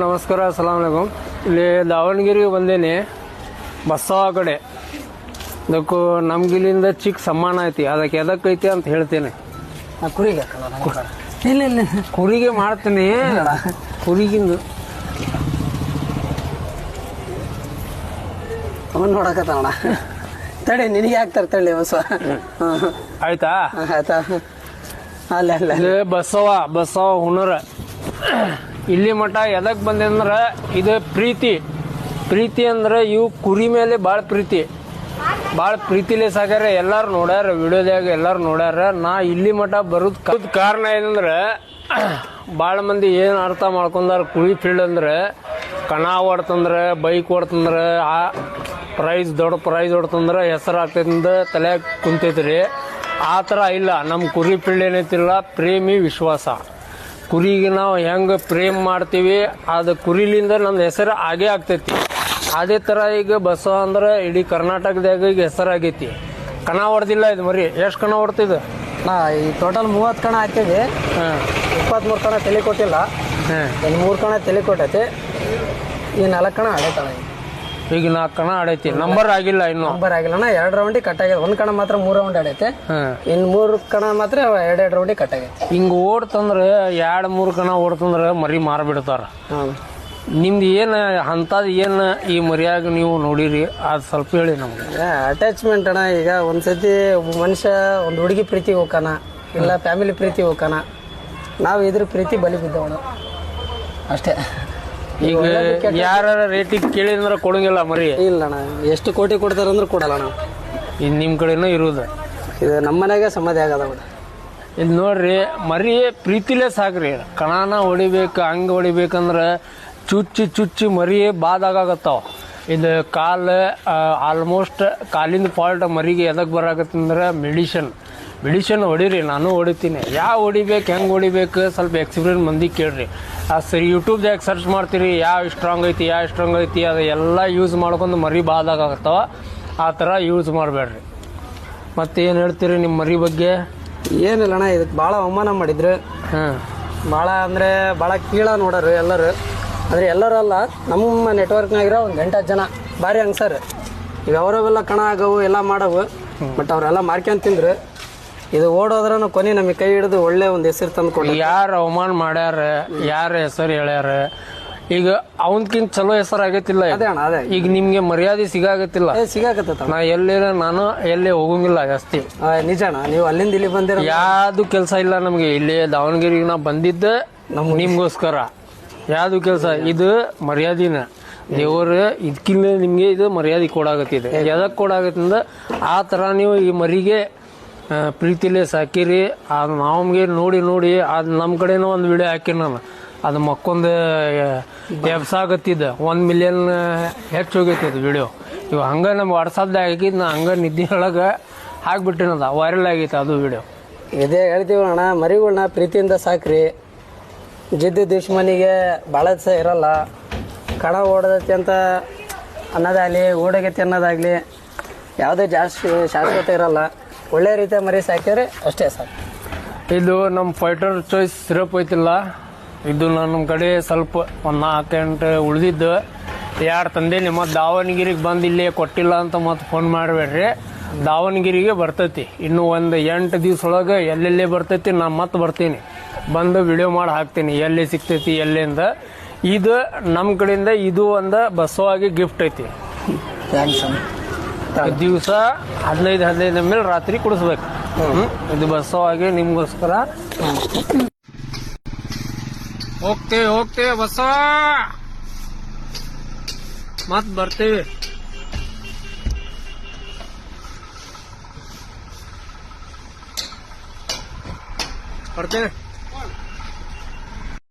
ನಮಸ್ಕಾರ, ಅಸ್ಸಲಾಮ್ ಅಲೈಕುಮ್. ಇಲ್ಲಿ ದಾವಣಗೆರೆಗೆ ಬಂದೇನಿ, ಬಸವ ಕಡೆ. ಅದಕ್ಕೂ ನಮ್ಗಿಲ್ಲಿಂದ ಚಿಕ್ಕ ಸಮ್ಮಾನ ಐತಿ, ಅದಕ್ಕೆ ಎದಕ್ಕೈತಿ ಅಂತ ಹೇಳ್ತೇನೆ. ಕುರಿಗೆ ಇಲ್ಲ ಇಲ್ಲ ಕುರಿಗೆ ಮಾಡ್ತೀನಿ, ಕುರಿಗಿಂದು ಅವನ್ ನೋಡಕತ್ತಣ್ಣ. ತಡಿ, ನಿನಗೆ ಹಾಕ್ತಾರೆ ತಳ್ಳಿ ಹೊಸ. ಆಯ್ತಾ? ಆಯ್ತಾ? ಅಲ್ಲ ಅಲ್ಲ ಇದು ಬಸವ ಹುನರ. ಇಲ್ಲಿ ಮಠ ಎದಕ್ ಬಂದೆ ಅಂದ್ರೆ ಇದು ಪ್ರೀತಿ ಅಂದ್ರೆ ಇವು ಕುರಿ ಮೇಲೆ ಭಾಳ ಪ್ರೀತಿಲೇ ಸಾಕ್ಯಾರ. ಎಲ್ಲಾರು ನೋಡ್ಯಾರ, ವಿಡಿಯೋದಾಗ ಎಲ್ಲಾರು ನೋಡ್ಯಾರ. ನಾ ಇಲ್ಲಿ ಮಠ ಬರೋದ್ ಕಾರಣ ಏನಂದ್ರೆ ಭಾಳ ಮಂದಿ ಏನು ಅರ್ಥ ಮಾಡ್ಕೊಂಡಾರ, ಕುರಿ ಫೀಲ್ಡ್ ಅಂದ್ರೆ ಕಣ ಹೊಡ್ತಂದ್ರೆ, ಬೈಕ್ ಹೊಡ್ತಂದ್ರೆ, ಆ ದೊಡ್ಡ ಪ್ರೈಸ್ ಹೊಡ್ತಂದ್ರೆ ಹೆಸರು ಆಗ್ತೈತಿಂದ ತಲೆ ಕುಂತೈತ್ರಿ. ಆ ಥರ ಇಲ್ಲ. ನಮ್ಮ ಕುರಿ ಫೀಲ್ಡ್ ಏನೈತಿಲ್ಲ, ಪ್ರೇಮಿ ವಿಶ್ವಾಸ. ಕುರಿಗೆ ನಾವು ಹೆಂಗೆ ಪ್ರೇಮ್ ಮಾಡ್ತೀವಿ, ಅದು ಕುರಿಲಿಂದ ನಮ್ಮ ಹೆಸರು ಆಗೇ ಆಗ್ತೈತಿ. ಅದೇ ಥರ ಈಗ ಬಸವ ಅಂದ್ರೆ ಇಡೀ ಕರ್ನಾಟಕದಾಗ ಈಗ ಹೆಸರಾಗೈತಿ. ಕಣ ಹೊಡೆದಿಲ್ಲ ಇದು ಮರಿ. ಎಷ್ಟು ಕಣ ಹೊಡ್ತಿದ್ದು? ಈ ಟೋಟಲ್ 30 ಕಣ ಹಾಕಿದ್ವಿ. 23 ಕಣ ತಲೆ ಕೊಟ್ಟಿಲ್ಲ. ಇನ್ನು 3 ಕಣ ತಲೆ ಕೊಟ್ಟೈತಿ. ಈ 4 ಕಣ ಆಡೈತಣ. ಈಗ 4 ಕಣ ಆಡೈತಿ, ನಂಬರ್ ಆಗಿಲ್ಲ ಇನ್ನು. ನಂಬರ್ ಆಗಿಲ್ಲ, 2 ರೌಂಡಿಗೆ ಕಟ್ ಆಗ್ಯದ. 1 ಕಣ ಮಾತ್ರ 3 ರೌಂಡ್ ಆಡೈತೆ. ಇನ್ನು 3 ಕಣ ಮಾತ್ರ 2 ರೌಂಡಿಗೆ ಕಟ್ ಆಗೈತೆ. ಹಿಂಗೆ ಓಡ್ತಂದ್ರೆ 2-3 ಕಣ ಓಡ್ತಂದ್ರೆ ಮರಿ ಮಾರಿಬಿಡ್ತಾರ. ನಿಮ್ದು ಏನು ಅಂಥದ್ದು ಏನು ಈ ಮರಿಯಾಗ ನೀವು ನೋಡಿರಿ, ಅದು ಸ್ವಲ್ಪ ಹೇಳಿ ನಮ್ಗೆ. ಅಟ್ಯಾಚ್ಮೆಂಟ್ ಅಣ್ಣ. ಈಗ ಒಂದ್ಸತಿ ಒಬ್ಬ ಮನುಷ್ಯ ಒಂದು ಹುಡುಗಿ ಪ್ರೀತಿ ಹೋಗ್ತಾನ, ಇಲ್ಲ ಫ್ಯಾಮಿಲಿ ಪ್ರೀತಿ ಹೋಗ್ತಾನ, ನಾವು ಇದ್ರ ಪ್ರೀತಿ ಬಲಿ ಬಿದ್ದವಣ ಅಷ್ಟೇ. ಈಗ ಯಾರ ರೇಟಿಗೆ ಕೇಳಿದ್ರೆ ಕೊಡಂಗಿಲ್ಲ ಮರಿ? ಇಲ್ಲ ಅಣ್ಣ, ಎಷ್ಟು ಕೋಟಿ ಕೊಡ್ತಾರಂದ್ರೆ ಕೊಡಲ್ಲ ಅಣ್ಣ. ಇದು ನಿಮ್ಮ ಕಡೆನೂ ಇರೋದು. ಇದು ನಮ್ಮ ಮನೆಗೆ ಸಮಾಧಿ ಆಗದ. ಇದು ನೋಡ್ರಿ, ಮರಿ ಪ್ರೀತಿಲೇ ಸಾಕ್ರಿ. ಕಣನ ಹೊಡಿಬೇಕು, ಹಂಗೆ ಹೊಡಿಬೇಕಂದ್ರೆ ಚುಚ್ಚಿ ಮರಿ ಬಾದಾಗತ್ತಾವ. ಇದು ಆಲ್ಮೋಸ್ಟ್ ಕಾಲಿಂದ ಫಾಲ್ಟ್ ಮರಿಗೆ ಎದಕ್ಕೆ ಬರಾಕತ್ತಂದ್ರೆ ಮೆಡಿಷನ್ ಹೊಡೀರಿ. ನಾನು ಹೊಡಿತೀನಿ. ಯಾವ ಹೊಡಿಬೇಕು, ಹೆಂಗೆ ಹೊಡಿಬೇಕು ಸ್ವಲ್ಪ ಎಕ್ಸ್ಪೀರಿಯನ್ಸ್ ಮಂದಿ ಕೇಳ್ರಿ. ಸರಿ ಯೂಟ್ಯೂಬ್ದಾಗ ಸರ್ಚ್ ಮಾಡ್ತೀರಿ, ಯಾವ ಸ್ಟ್ರಾಂಗ್ ಐತಿ ಅದು ಎಲ್ಲ ಯೂಸ್ ಮಾಡ್ಕೊಂಡು ಮರಿ ಬಾದಾಗತ್ತಾವ. ಆ ಥರ ಯೂಸ್ ಮಾಡಬೇಡ್ರಿ. ಮತ್ತೇನು ಹೇಳ್ತೀರಿ ನಿಮ್ಮ ಮರಿ ಬಗ್ಗೆ? ಏನಿಲ್ಲ ಅಣ್ಣ, ಇದಕ್ಕೆ ಭಾಳ ಅವಮಾನ ಮಾಡಿದ್ರು. ಭಾಳ ಅಂದರೆ ಭಾಳ ಕೀಳ ನೋಡೋರು ಎಲ್ಲರೂ. ಅಂದರೆ ಎಲ್ಲರೂ ಅಲ್ಲ, ನಮ್ಮ ನೆಟ್ವರ್ಕ್ನಾಗಿರೋ ಒಂದು 8-10 ಜನ ಭಾರಿ ಹಂಗ್ಸರ್. ಈಗ ಅವರವೆಲ್ಲ ಕಣ ಆಗವು ಎಲ್ಲ ಮಾಡವು, ಬಟ್ ಅವರೆಲ್ಲ ಮಾರ್ಕೊಂಡ್ ತಿಂದ್ರು. ಇದು ಓಡೋದ್ರೂ ಕೊನೆ ನಮಗೆ ಕೈ ಹಿಡಿದು ಒಳ್ಳೆ ಒಂದು ಹೆಸರು ತಂದು ಕೊಡಿ. ಯಾರು ಅವಮಾನ ಮಾಡ್ಯಾರ, ಯಾರ ಹೆಸರು ಹೇಳ್ಯಾರ, ಈಗ ಅವನ್ಕಿಂತ ಚಲೋ ಹೆಸರು ಆಗತ್ತಿಲ್ಲ. ಅದೇ ಅಣ್ಣ, ಅದೇ ಈಗ ನಿಮ್ಗೆ ಮರ್ಯಾದೆ ಸಿಗಾಗತ್ತಿಲ್ಲ. ಸಿಗಾಕತ್ತ. ನಾ ನಾನು ಎಲ್ಲೇ ಹೋಗಂಗಿಲ್ಲ ಜಾಸ್ತಿ. ನಿಜ ಅಣ್ಣ, ನೀವು ಅಲ್ಲಿಂದ ಇಲ್ಲಿ ಬಂದಿರ. ಯಾವ್ದು ಕೆಲಸ ಇಲ್ಲ ನಮ್ಗೆ. ಇಲ್ಲಿ ದಾವಣಗೆರೆಗೆ ನಾ ಬಂದಿದ್ದ ನಿಮ್ಗೋಸ್ಕರ. ಯಾವ್ದು ಕೆಲಸ ಇದು ಮರ್ಯಾದಿನ ದೇವರು ಇದಕ್ಕಿಂತ ನಿಮ್ಗೆ ಇದು ಮರ್ಯಾದೆ ಕೊಡಾಗತ್ತಿದೆ. ಎದಕ್ ಕೊಡಾಗತ್ತಿಂದ ಆ ತರ ನೀವು ಈ ಮರಿಗೆ ಪ್ರೀತಿಲೇ ಸಾಕಿರಿ. ಅದು ನಮಗೆ ನೋಡಿ ಅದು ನಮ್ಮ ಕಡೆನೂ ಒಂದು ವಿಡಿಯೋ ಹಾಕಿನಿ ನಾನು. ಅದು ಮಕ್ಕೊಂದು ಎಬ್ಸಾಗತ್ತಿದ್ದ 1 ಮಿಲಿಯನ್ ಹೆಚ್ಚು ಹೋಗೈತಿ ಅದು ವಿಡಿಯೋ. ಇವಾಗ ಹಂಗೆ ನಮ್ಮ ವಾಟ್ಸಪ್ದಾಗ ಹಾಕಿದ್ದು, ನಾ ಹಂಗೆ ನಿದ್ದೆ ಒಳಗೆ ಹಾಕ್ಬಿಟ್ಟಿನದ, ವೈರಲ್ ಆಗೈತೆ ಅದು ವಿಡಿಯೋ. ಇದೇ ಹೇಳ್ತೀವಿ ಅಣ್ಣ, ಮರಿಗಳ್ನ ಪ್ರೀತಿಯಿಂದ ಸಾಕ್ರಿ. ಜಿದ್ದು ದುಶ್ಮನಿಗೆ ಭಾಳ ದಿವಸ ಇರಲ್ಲ. ಕಣ ಓಡದೈತಿ ಅಂತ ಅನ್ನೋದಾಗಲಿ, ಓಡಾಗೈತಿ ಅನ್ನೋದಾಗಲಿ ಯಾವುದೇ ಜಾಸ್ತಿ ಶಾಶ್ವತ ಇರಲ್ಲ. ಒಳ್ಳೆ ರೀತಿಯ ಮರಿ ಸಾಕಿದ್ರೆ ಅಷ್ಟೇ ಸಾಕು. ಇದು ನಮ್ಮ ಫೈಟರ್ ಚಾಯ್ಸ್ ಸಿರಪ್ ಐತಿಲ್ಲ, ಇದು ನಮ್ಮ ಕಡೆ ಸ್ವಲ್ಪ ಒಂದು 4-8 ಉಳಿದಿದ್ದು 2 ತಂದೇನಿ. ಮತ್ತು ದಾವಣಗೆರೆಗೆ ಬಂದು ಇಲ್ಲೇ ಕೊಟ್ಟಿಲ್ಲ ಅಂತ ಮತ್ತೆ ಫೋನ್ ಮಾಡಬೇಡ್ರಿ. ದಾವಣಗೆರೆಗೆ ಬರ್ತೈತಿ. ಇನ್ನು ಒಂದು 8 ದಿವ್ಸ ಒಳಗೆ ಎಲ್ಲೆಲ್ಲೇ ಬರ್ತೈತಿ. ನಾನು ಮತ್ತೆ ಬರ್ತೀನಿ, ಬಂದು ವಿಡಿಯೋ ಮಾಡಿ ಹಾಕ್ತೀನಿ ಎಲ್ಲಿ ಸಿಗ್ತೈತಿ ಎಲ್ಲಿಂದ. ಇದು ನಮ್ಮ ಕಡೆಯಿಂದ ಇದು ಒಂದು ಬಸವಾಗಿ ಗಿಫ್ಟ್ ಐತಿ. ದಿವಸ 15 ಮೇಲೆ ರಾತ್ರಿ ಕುಡಿಸ್ಬೇಕು. ಇದು ಬಸವಾಗಿ ನಿಮ್ಗೋಸ್ಕರ. ಹೋಗ್ತೇವೆ ಬಸವ, ಮತ್ ಬರ್ತೇವೆ. ಬರ್ತೇವೆ.